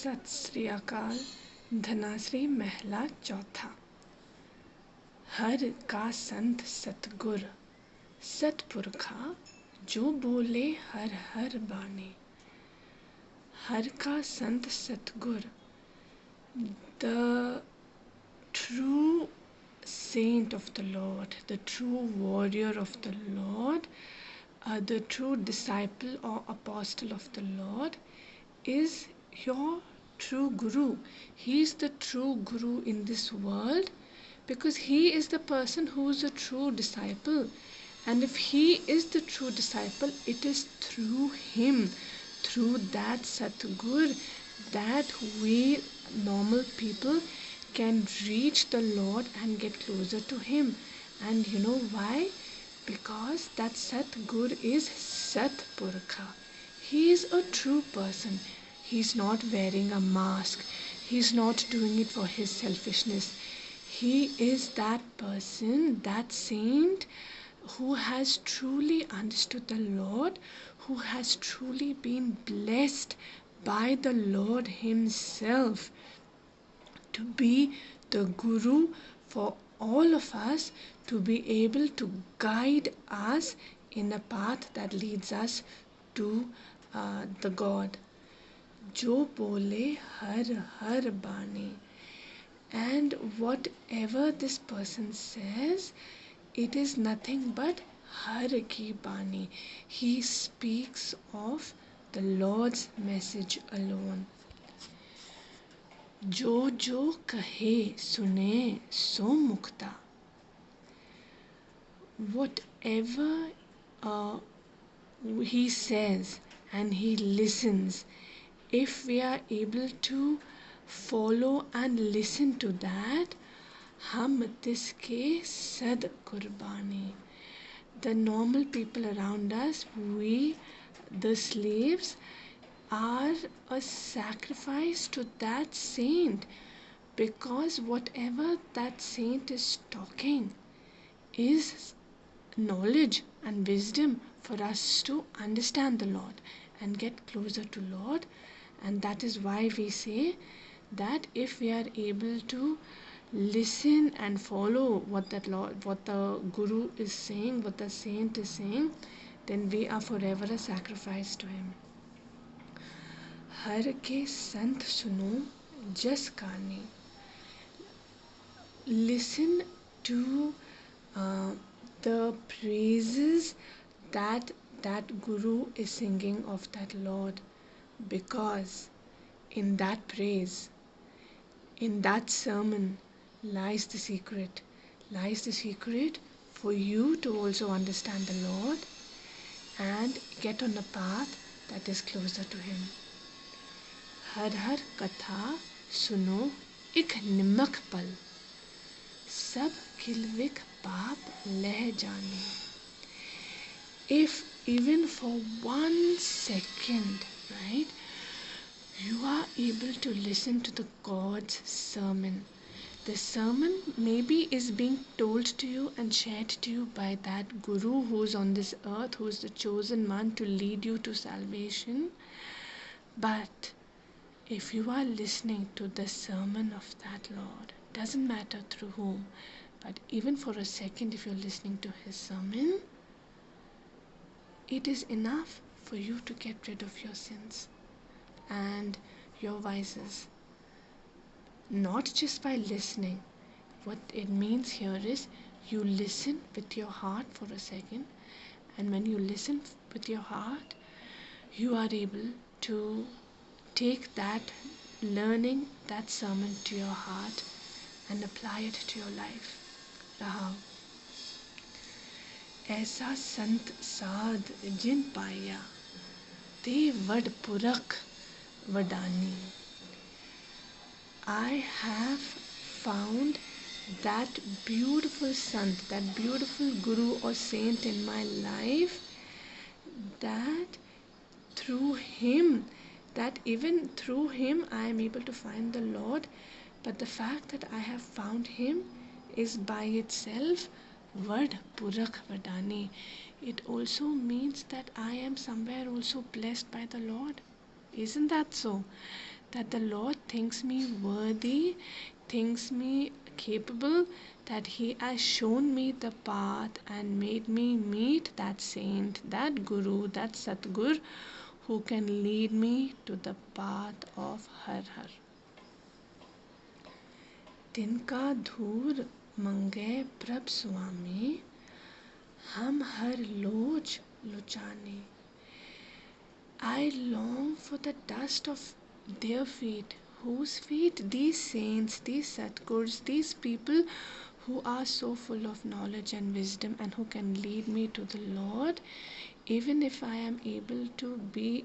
सत श्री अकाल। धनासरी महला चौथा। हर का संत सतगुर, सतपुरखा जो बोले हर हर बानी। हर का संत सतगुर, the true saint of the Lord, the true warrior of the Lord, the true disciple or apostle of the Lord is your true guru. He is the true guru in this world because he is the person who is a true disciple. And if he is the true disciple, it is through him, through that Satgur, that we normal people can reach the Lord and get closer to him. And you know why? Because that Satgur is Satpurkha. He is a true person. He's not wearing a mask. He's not doing it for his selfishness. He is that person, that saint who has truly understood the Lord, who has truly been blessed by the Lord himself to be the guru for all of us, to be able to guide us in a path that leads us to the God. Jo bole har har bani. And whatever this person says, it is nothing but har ki bani. He speaks of the Lord's message alone. Jo jo kahe sune so mukta. Whatever he says and he listens, if we are able to follow and listen to that, hum tiske sad kurbani. The normal people around us, we the slaves, are a sacrifice to that saint, because whatever that saint is talking is knowledge and wisdom for us to understand the Lord and get closer to Lord. And that is why we say that if we are able to listen and follow what the guru is saying, what the saint is saying, then we are forever a sacrifice to him. Har ke sant suno jas kani. Listen to the praises that guru is singing of that Lord, because in that praise, in that sermon lies the secret for you to also understand the Lord and get on a path that is closer to him. Har har katha suno ik nimak pal, sab kilvik paap leh jane. If even for 1 second, right, you are able to listen to the God's sermon. The sermon maybe is being told to you and shared to you by that guru who is on this earth, who is the chosen one to lead you to salvation. But if you are listening to the sermon of that Lord, doesn't matter through whom, but even for a second, if you're listening to his sermon, it is enough for you to get rid of your sins and your vices. Not just by listening. What it means here is you listen with your heart for a second, and when you listen with your heart, you are able to take that learning, that sermon to your heart and apply it to your life. Rahav. ऐसा संत साध जिन पाया, ते वड पुरख वडानी. I have found that beautiful sant, that beautiful guru or saint in my life, that through him, that even through him I am able to find the Lord. But the fact that I have found him is by itself Vad Purakh Vadani. It also means that I am somewhere also blessed by the Lord. Isn't that so? that the Lord thinks me worthy, thinks me capable, that He has shown me the path and made me meet that saint, that Guru, that Satgur who can lead me to the path of Har Har. तिनका धूर मंगे प्रभ स्वामी हम हर लोच लुचाने. I long for the dust of their feet. Whose feet? These saints, these Satgurs, these people who are so full of knowledge and wisdom and who can lead me to the Lord. Even if I am able to be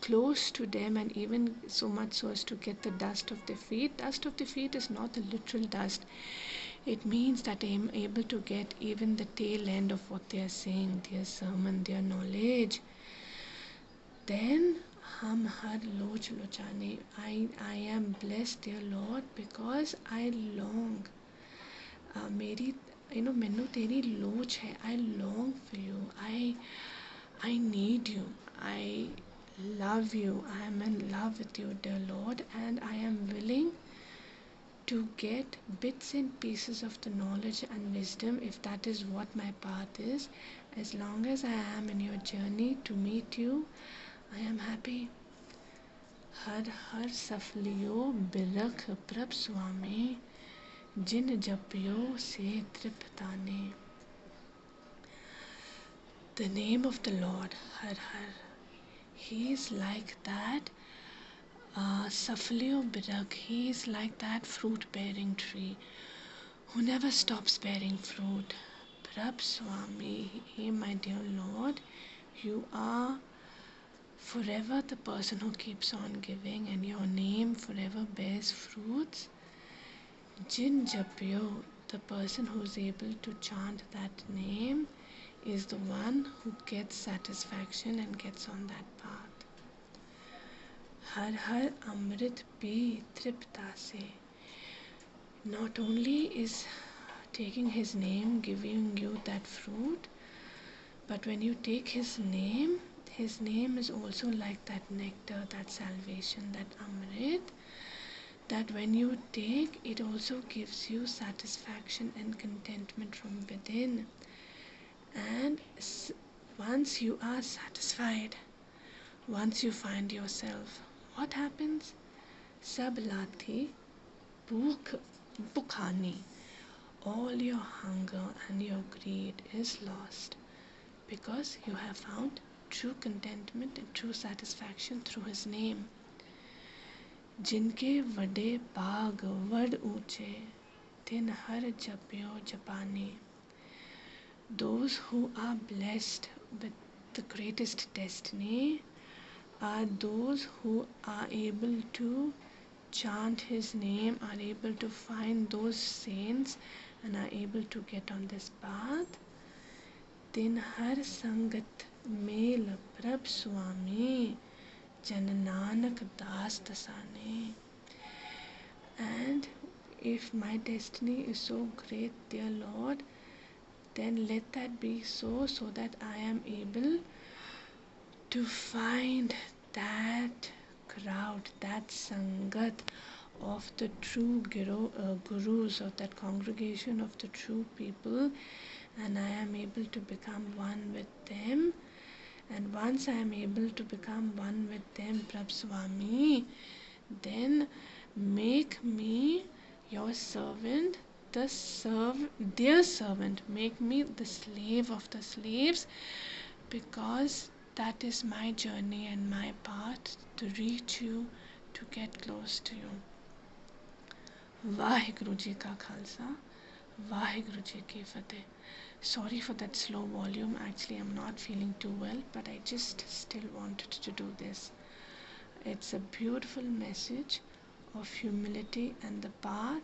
close to them, and even so much so as to get the dust of their feet. Dust of the feet is not the literal dust. It means that I am able to get even the tail end of what they are saying, their sermon, their knowledge. Then hum har loch lochane. I am blessed, dear Lord, because I long. मेरी मैनू तेरी लोच है. I long for you. I need you. I love you. I am in love with you, dear Lord, and I am willing to get bits and pieces of the knowledge and wisdom, if that is what my path is. As long as I am in your journey to meet you, I am happy. Har har safliyo birakh prab swami jin japyo se triptane. The name of the Lord, Har Har, He is like that Safliyo Birak, He is like that fruit-bearing tree who never stops bearing fruit. Prab Swami, Hey my dear Lord, you are forever the person who keeps on giving, and your name forever bears fruits. Jin Japyo, the person who is able to chant that name, is the one who gets satisfaction and gets on that path. Har har amrit pi tripta se. Not only is taking his name giving you that fruit, but when you take his name is also like that nectar, that salvation, that amrit, that when you take, it also gives you satisfaction and contentment from within. And once you are satisfied, once you find yourself, what happens? Sab lathi bukhani. All your hunger and your greed is lost, because you have found true contentment and true satisfaction through his name. Jinke vade baag vad uche tin har japyo japane. Those who are blessed with the greatest destiny are those who are able to chant his name, are able to find those saints, and are able to get on this path. Tin har sangat mel prab swami jan nanak das dasane. And if my destiny is so great, dear Lord, then let that be so that I am able to find that crowd, that sangat of the true gurus, of that congregation of the true people, and I am able to become one with them. And once I am able to become one with them, Prabh Swami, then make me your servant, their servant. Make me the slave of the slaves, because that is my journey and my path to reach you, to get close to you. Vaheguru Ji ka Khalsa, Vaheguru Ji ki Fateh. Sorry for that slow volume. Actually, I'm not feeling too well, but I just still wanted to do this. It's a beautiful message of humility and the path,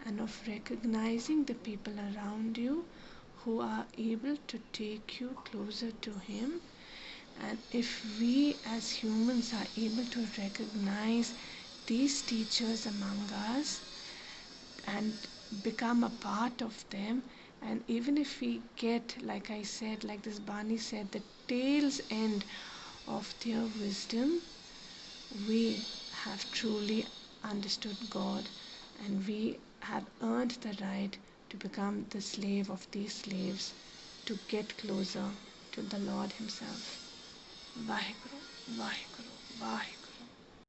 and of recognizing the people around you who are able to take you closer to him. And if we as humans are able to recognize these teachers among us and become a part of them, and even if we get, like I said, like this Bani said, the tail's end of their wisdom, we have truly understood God, and we have earned the right to become the slave of these slaves, to get closer to the Lord Himself. Vaheguru, Vaheguru, Vaheguru.